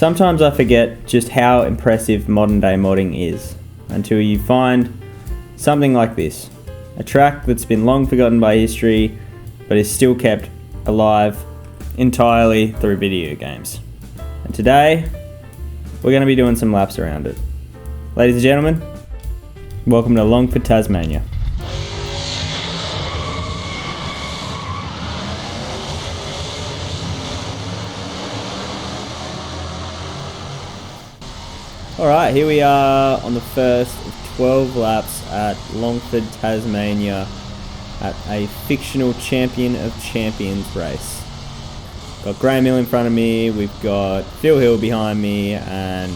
Sometimes I forget just how impressive modern day modding is until you find something like this. A track that's been long forgotten by history but is still kept alive entirely through video games. And today we're going to be doing some laps around it. Ladies and gentlemen, welcome to Longford, Tasmania. Alright, here we are on the first of 12 laps at Longford, Tasmania at a fictional Champion of Champions race. Got Graham Hill in front of me, we've got Phil Hill behind me, and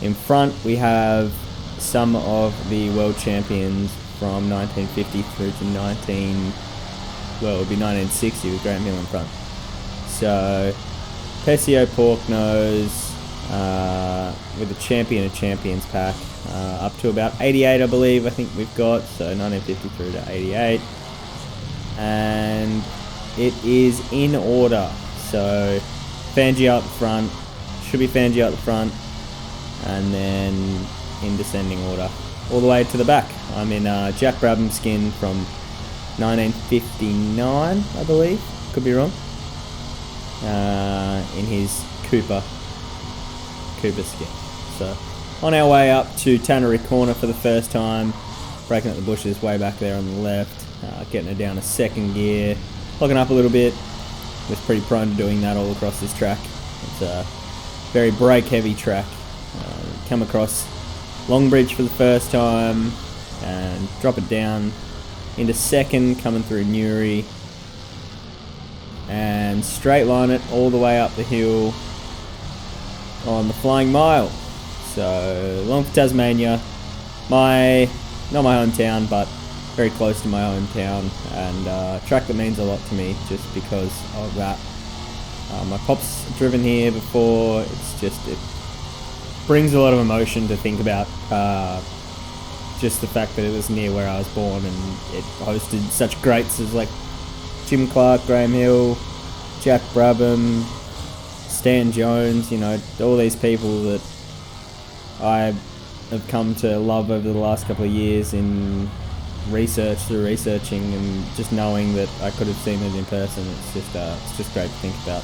in front we have some of the world champions from 1950 through to it would be 1960 with Graham Hill in front. So, Pessio, Porknose, with the Champion of Champions pack, up to about 88 I believe, I think we've got, so 1950 through to 88, and it is in order, so Fangio up the front, should be Fangio up the front, and then in descending order, all the way to the back. I'm in Jack Brabham skin from 1959 I believe, could be wrong, in his Cooper skin. So on our way up to Tannery Corner for the first time, breaking up the bushes way back there on the left, getting it down to second gear, locking up a little bit. Was pretty prone to doing that all across this track. It's a very brake heavy track. Come across Longbridge for the first time and drop it down into second, coming through Newry, and straight line it all the way up the hill on the Flying Mile. So Longford, Tasmania, not my hometown, but very close to my hometown, and a track that means a lot to me just because of that. My pop's driven here before. It brings a lot of emotion to think about just the fact that it was near where I was born, and it hosted such greats as like Jim Clark, Graham Hill, Jack Brabham, Stan Jones, you know, all these people that I have come to love over the last couple of years in researching and just knowing that I could have seen it in person. It's just great to think about.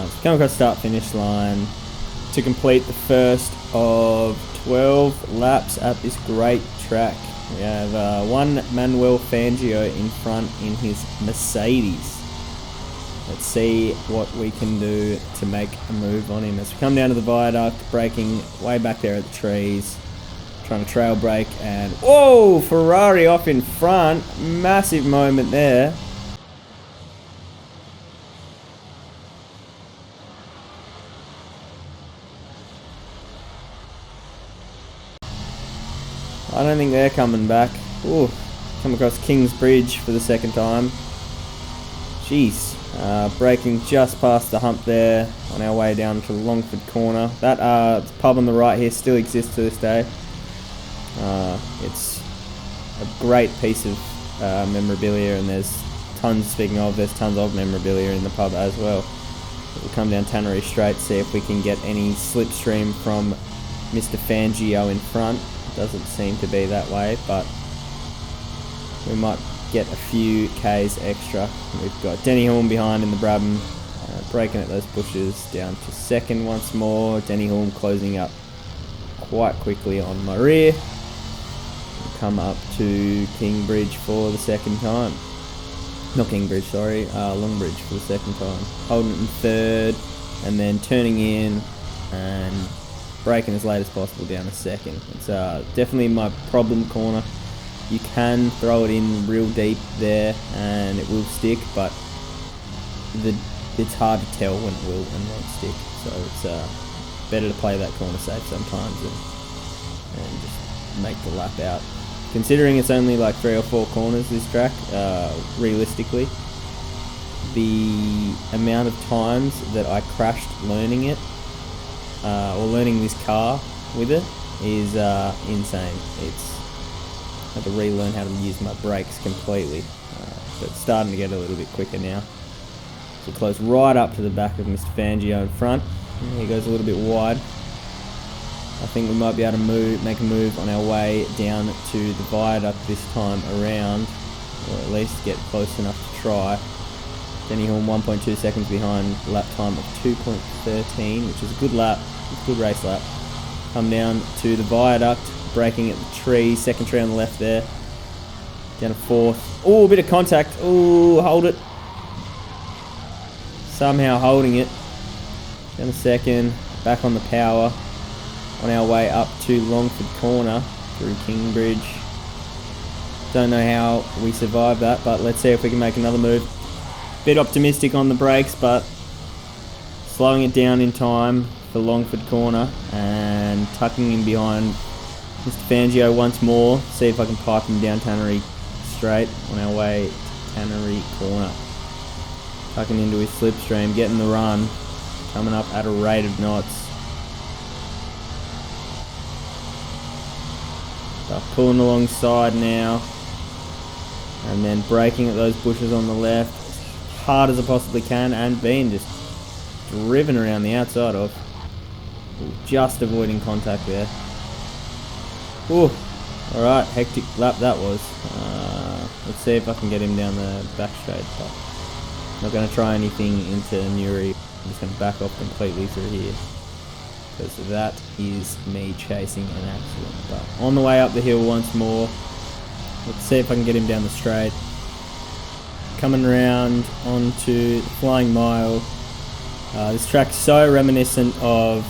So come across the start finish line to complete the first of 12 laps at this great track. We have one Manuel Fangio in front in his Mercedes. Let's see what we can do to make a move on him as we come down to the viaduct, braking way back there at the trees, trying to trail brake, and whoa, Ferrari off in front, massive moment there. I don't think they're coming back. Ooh, come across King's Bridge for the second time. Jeez. Braking just past the hump there on our way down to Longford Corner. That pub on the right here still exists to this day. It's a great piece of memorabilia, and there's tons of memorabilia in the pub as well. We'll come down Tannery Straight, see if we can get any slipstream from Mr. Fangio in front. Doesn't seem to be that way, but we might get a few Ks extra. We've got Denny Hulme behind in the Brabham, braking at those bushes down to second once more. Denny Hulme closing up quite quickly on my rear. We'll come up to King Bridge for the second time. Not King Bridge, sorry, Longbridge for the second time. Holding it in third, and then turning in and braking as late as possible down to second. It's definitely my problem corner. You can throw it in real deep there and it will stick, but it's hard to tell when it will and won't stick. So it's better to play that corner safe sometimes and just make the lap out. Considering it's only like 3 or 4 corners this track, realistically, the amount of times that I crashed learning it, or learning this car with it, is insane. I had to relearn how to use my brakes completely, but it's starting to get a little bit quicker now. So close right up to the back of Mr. Fangio in front. He goes a little bit wide. I think we might be able to make a move on our way down to the viaduct this time around, or at least get close enough to try. Denny Horn 1.2 seconds behind, lap time of 2.13, which is a good lap, it's a good race lap. Come down to the viaduct, braking at the tree, second tree on the left there. Down to fourth. Oh, a bit of contact. Oh, hold it. Somehow holding it. Down to second, back on the power. On our way up to Longford Corner through Kingbridge. Don't know how we survived that, but let's see if we can make another move. Bit optimistic on the brakes, but slowing it down in time for Longford Corner and tucking in behind Mr. Fangio once more. See if I can pipe him down Tannery Straight on our way to Tannery Corner. Tucking into his slipstream, getting the run, coming up at a rate of knots. Start pulling alongside now, and then braking at those bushes on the left as hard as I possibly can, and being just driven around the outside of. Just avoiding contact there. Ooh, alright, hectic lap that was. Let's see if I can get him down the back straight, but I'm not going to try anything into Newry. I'm just going to back off completely through here, because that is me chasing an accident. But on the way up the hill once more, let's see if I can get him down the straight. Coming around onto the Flying Mile. This track's so reminiscent of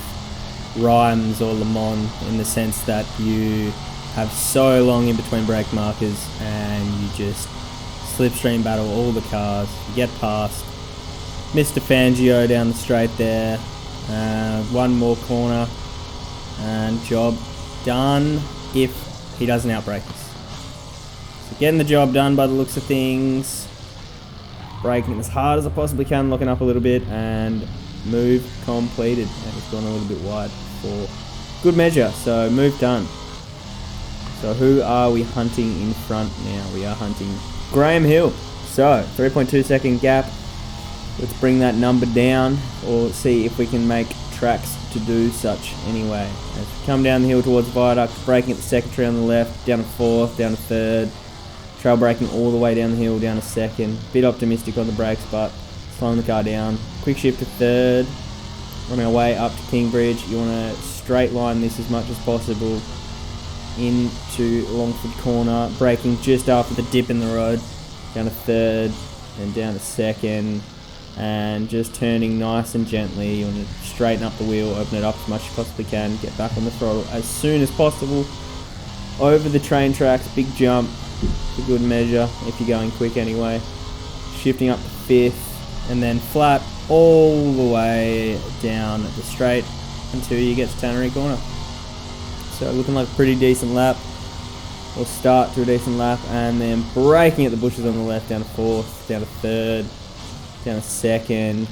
Rhymes or Le Mans in the sense that you have so long in between brake markers and you just slipstream battle all the cars. You get past Mr. Fangio down the straight there. One more corner and job done if he doesn't outbrake us. So getting the job done by the looks of things. Braking as hard as I possibly can, looking up a little bit, and move completed. And it's gone a little bit wide for good measure, so move done. So who are we hunting in front now? We are hunting Graham Hill. So 3.2 second gap. Let's bring that number down, or see if we can make tracks to do such anyway. As we come down the hill towards Viaduct, braking at the second tree on the left, down to fourth, down to third. Trail braking all the way down the hill, down to second. Bit optimistic on the brakes, but slowing the car down. Quick shift to third. On our way up to Kingbridge, you want to straight line this as much as possible into Longford Corner. Braking just after the dip in the road. Down to third, and down to second. And just turning nice and gently. You want to straighten up the wheel, open it up as much as you possibly can. Get back on the throttle as soon as possible. Over the train tracks, big jump. For good measure, if you're going quick anyway. Shifting up to fifth, and then flat all the way down the straight until you get to Tannery Corner. So looking like a pretty decent lap, or start to a decent lap, and then braking at the bushes on the left, down to fourth, down to third, down to second,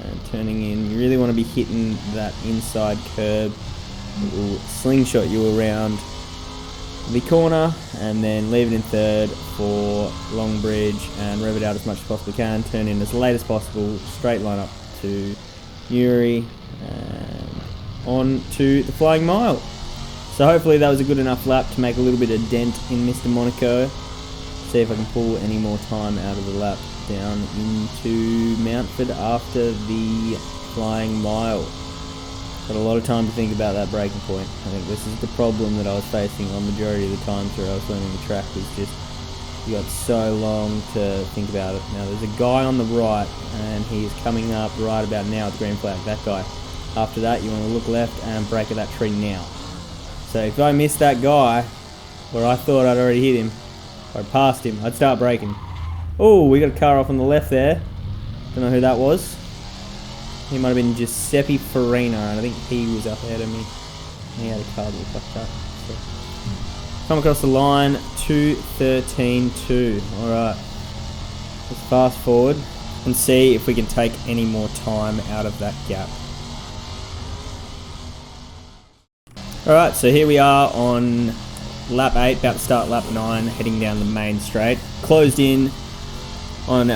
and turning in. You really want to be hitting that inside curb. It will slingshot you around the corner, and then leave it in third for Longbridge and rev it out as much as possibly can. Turn in as late as possible, straight line up to Newry and on to the Flying Mile. So hopefully that was a good enough lap to make a little bit of dent in Mr. Monaco. See if I can pull any more time out of the lap down into Mountford after the Flying Mile. Got a lot of time to think about that braking point. I think this is the problem that I was facing on the majority of the times where I was learning the track, was just you got so long to think about it. Now there's a guy on the right and he's coming up right about now at the green flag, that guy. After that you want to look left and brake at that tree now. So if I missed that guy, or I thought I'd already hit him, if I passed him, I'd start braking. Oh, we got a car off on the left there. Don't know who that was. He might have been Giuseppe Farina, and I think he was up ahead of me. He had a car that was fucked up. So. Come across the line, 2:13.2. Alright. Let's fast forward and see if we can take any more time out of that gap. Alright, so here we are on lap 8, about to start lap 9, heading down the main straight. Closed in on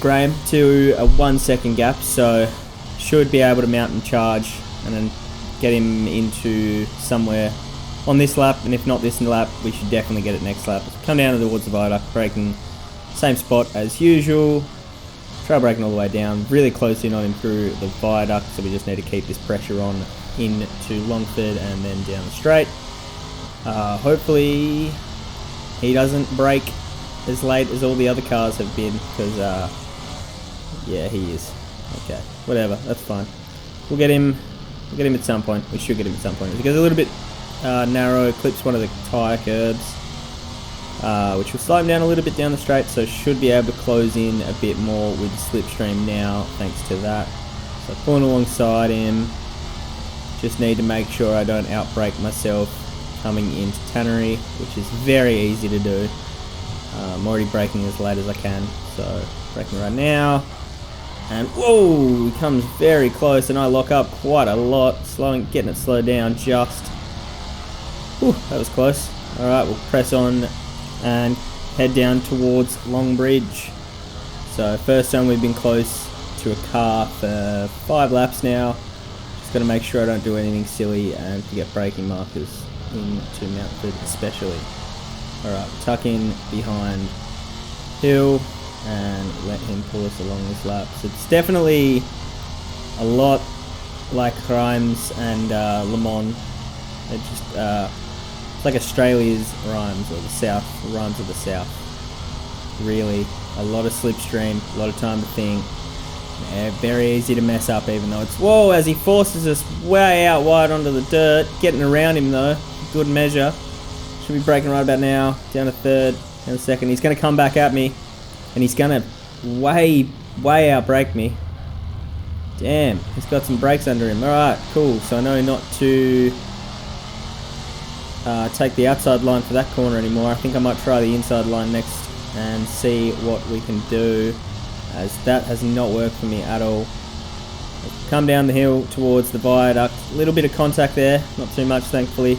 Graham to a 1 second gap, so should be able to mount and charge and then get him into somewhere on this lap, and if not this lap, we should definitely get it next lap. Come down towards the viaduct, braking same spot as usual. Try braking all the way down, really close in on him through the viaduct, so we just need to keep this pressure on into Longford and then down the straight. Hopefully he doesn't brake as late as all the other cars have been, because yeah, he is. Okay, whatever, that's fine. We'll get him at some point. We should get him at some point. He goes a little bit narrow, clips one of the tyre curbs, which will slow him down a little bit down the straight, so should be able to close in a bit more with the slipstream now, thanks to that. So pulling alongside him, just need to make sure I don't outbrake myself coming into Tannery, which is very easy to do. I'm already braking as late as I can, so braking right now. And whoa, he comes very close, and I lock up quite a lot, getting it slowed down just. Whew, that was close. Alright, we'll press on and head down towards Long Bridge. So first time we've been close to a car for 5 laps now. Just got to make sure I don't do anything silly and forget braking markers into Mountford especially. Alright, tuck in behind Hill and let him pull us along this lap. So it's definitely a lot like Reims and Le Mans. They're just it's like Australia's Reims, or the South, Reims of the South. Really, a lot of slipstream, a lot of time to think. Yeah, very easy to mess up, even though it's whoa, as he forces us way out wide onto the dirt. Getting around him though, good measure. Should be braking right about now. Down to third, down to second. He's going to come back at me, and he's going to way outbrake me. Damn, he's got some brakes under him. Alright, cool. So I know not to take the outside line for that corner anymore. I think I might try the inside line next and see what we can do, as that has not worked for me at all. Come down the hill towards the viaduct. A little bit of contact there, not too much thankfully.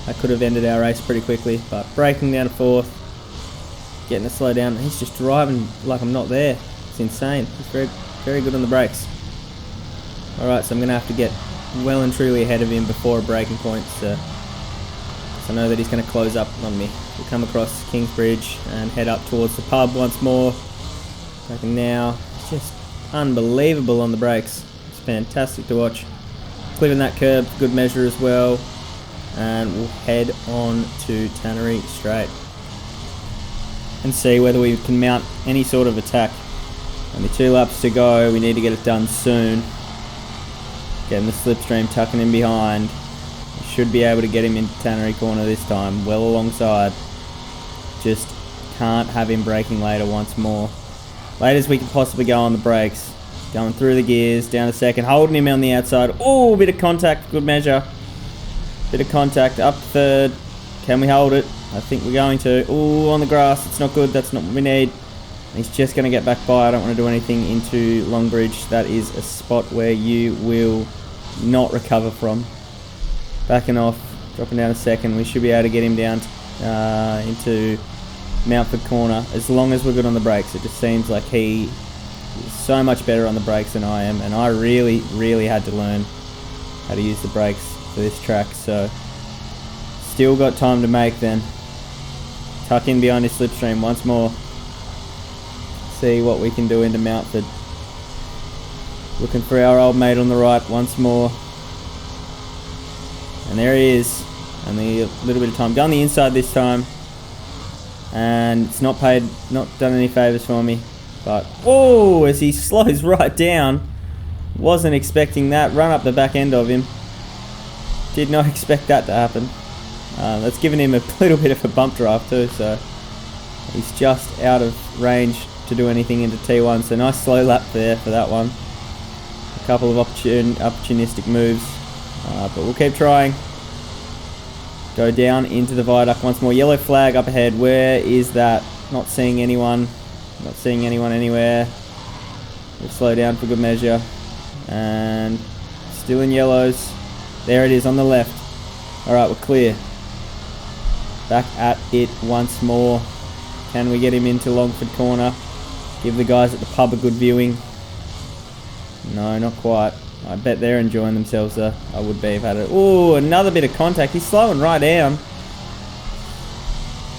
I could have ended our race pretty quickly, but braking down to fourth, getting it slow down. He's just driving like I'm not there. It's insane. He's very good on the brakes. Alright, so I'm going to have to get well and truly ahead of him before a braking point, so I know that he's going to close up on me. We'll come across Kingsbridge and head up towards the pub once more. Braking now. It's just unbelievable on the brakes. It's fantastic to watch. Clipping that curb, good measure as well. And we'll head on to Tannery straight and see whether we can mount any sort of attack. Only 2 laps to go. We need to get it done soon. Getting the slipstream, tucking him behind. Should be able to get him into Tannery corner this time, well alongside. Just can't have him braking later once more. Late as we can possibly go on the brakes. Going through the gears, down to second, holding him on the outside. Oh, bit of contact, good measure. Bit of contact, up to third. Can we hold it? I think we're going to. Oh, on the grass, it's not good, that's not what we need. He's just going to get back by. I don't want to do anything into Longbridge. That is a spot where you will not recover from. Backing off, dropping down a second. We should be able to get him down into Mountford corner, as long as we're good on the brakes. It just seems like he is so much better on the brakes than I am, and I really had to learn how to use the brakes for this track, so still got time to make then. Tuck in behind his slipstream once more. See what we can do into Mountford. Looking for our old mate on the right once more. And there he is. Only a little bit of time. Done the inside this time. And it's not done any favours for me. But, whoa, as he slows right down. Wasn't expecting that. Run up the back end of him. Did not expect that to happen. That's given him a little bit of a bump drive too, so he's just out of range to do anything into T1. So nice slow lap there for that one. A couple of opportunistic moves. But we'll keep trying. Go down into the viaduct once more. Yellow flag up ahead. Where is that? Not seeing anyone. Not seeing anyone anywhere. We'll slow down for good measure. And still in yellows. There it is on the left. Alright, we're clear. Back at it once more. Can we get him into Longford corner? Give the guys at the pub a good viewing. No, not quite. I bet they're enjoying themselves though. I would be if I had it. Ooh, another bit of contact. He's slowing right down.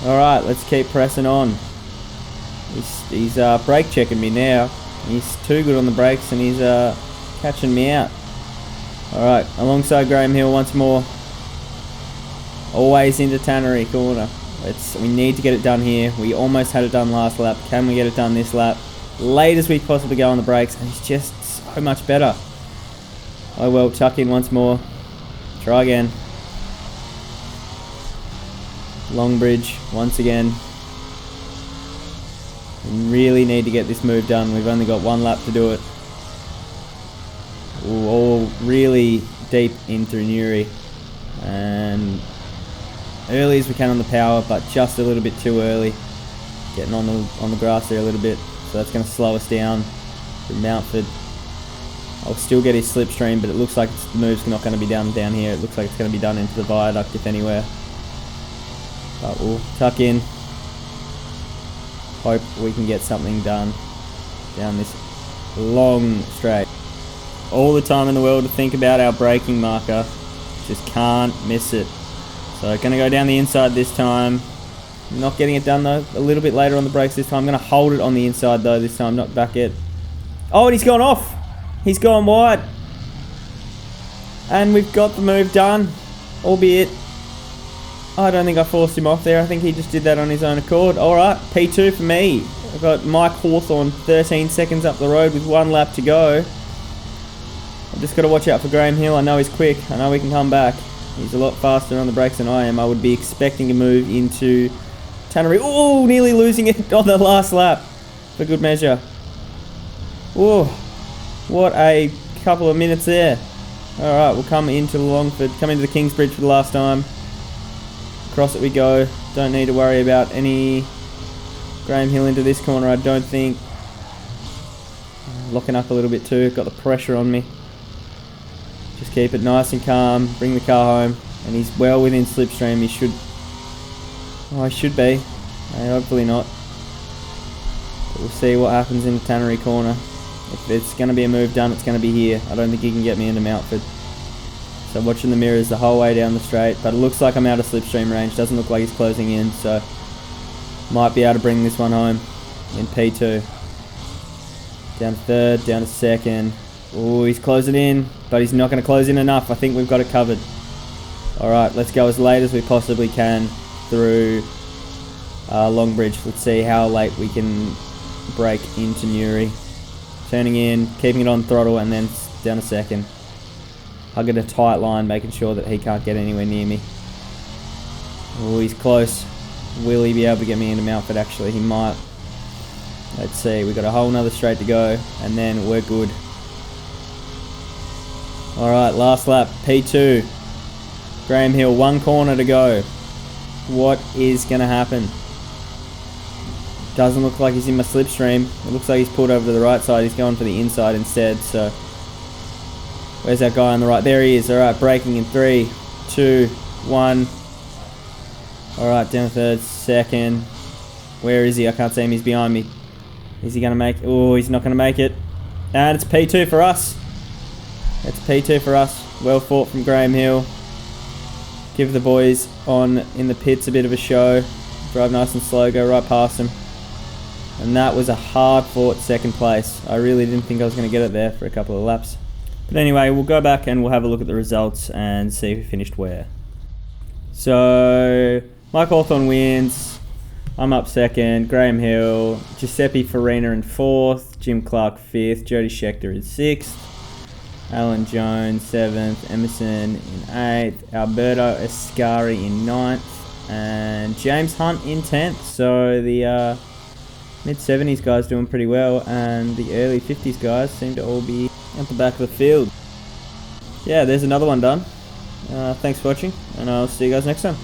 Alright, let's keep pressing on. He's brake checking me now. He's too good on the brakes and he's catching me out. Alright, alongside Graham Hill once more. Always into Tannery corner. We need to get it done here. We almost had it done last lap. Can we get it done this lap? Late as we possibly go on the brakes, and he's just so much better. Oh well, tuck in once more. Try again. Long bridge once again. We really need to get this move done. We've only got one lap to do it. Ooh, all really deep in through Newry, and early as we can on the power, but just a little bit too early. Getting on the grass there a little bit, so that's going to slow us down through Mountford. I'll still get his slipstream, but it looks like the move's not going to be done down here. It looks like it's going to be done into the viaduct, if anywhere. But we'll tuck in. Hope we can get something done down this long straight. All the time in the world to think about our braking marker. Just can't miss it. So going to go down the inside this time. Not getting it done though. A little bit later on the brakes this time. I'm going to hold it on the inside though this time, not back it. Oh, and he's gone off. He's gone wide. And we've got the move done. Albeit, I don't think I forced him off there. I think he just did that on his own accord. Alright, P2 for me. I've got Mike Hawthorne 13 seconds up the road with 1 lap to go. I've just got to watch out for Graham Hill. I know he's quick. I know we can come back. He's a lot faster on the brakes than I am. I would be expecting to move into Tannery. Oh, nearly losing it on the last lap. For good measure. Oh, what a couple of minutes there. Alright, we'll come into Longford. Come into the Kingsbridge for the last time. Across it we go. Don't need to worry about any Graham Hill into this corner, I don't think. Locking up a little bit too. Got the pressure on me. Just keep it nice and calm. Bring the car home. And he's well within slipstream. He should... Oh, he should be. Hopefully not. But we'll see what happens in the Tannery corner. If it's going to be a move done, it's going to be here. I don't think he can get me into Mountford. So watching the mirrors the whole way down the straight. But it looks like I'm out of slipstream range. Doesn't look like he's closing in. So might be able to bring this one home in P2. Down to third, down to second. Oh, he's closing in, but he's not going to close in enough. I think we've got it covered. Alright, let's go as late as we possibly can through Longbridge. Let's see how late we can break into Newry. Turning in, keeping it on throttle, and then down a second. Hugging a tight line, making sure that he can't get anywhere near me. Oh, he's close. Will he be able to get me into Mountford? Actually, he might. Let's see, we've got a whole nother straight to go, and then we're good. Alright, last lap, P2. Graham Hill, 1 corner to go. What is going to happen? Doesn't look like he's in my slipstream. It looks like he's pulled over to the right side. He's going for the inside instead, so... Where's that guy on the right? There he is. Alright, braking in 3, 2, 1. Alright, down to third, second. Where is he? I can't see him. He's behind me. Is he going to make... Oh, he's not going to make it. And it's P2 for us. It's P2 for us. Well fought from Graham Hill. Give the boys on in the pits a bit of a show. Drive nice and slow, go right past them. And that was a hard fought second place. I really didn't think I was going to get it there for a couple of laps. But anyway, we'll go back and we'll have a look at the results and see who finished where. So, Mike Hawthorne wins. I'm up second. Graham Hill. Giuseppe Farina in 4th. Jim Clark 5th. Jody Schechter in 6th. Alan Jones 7th. Emerson in 8th. Alberto Escari in 9th. And James Hunt in 10th. So the mid-70s guys doing pretty well. And the early 50s guys seem to all be at the back of the field. Yeah, there's another one done. Thanks for watching, and I'll see you guys next time.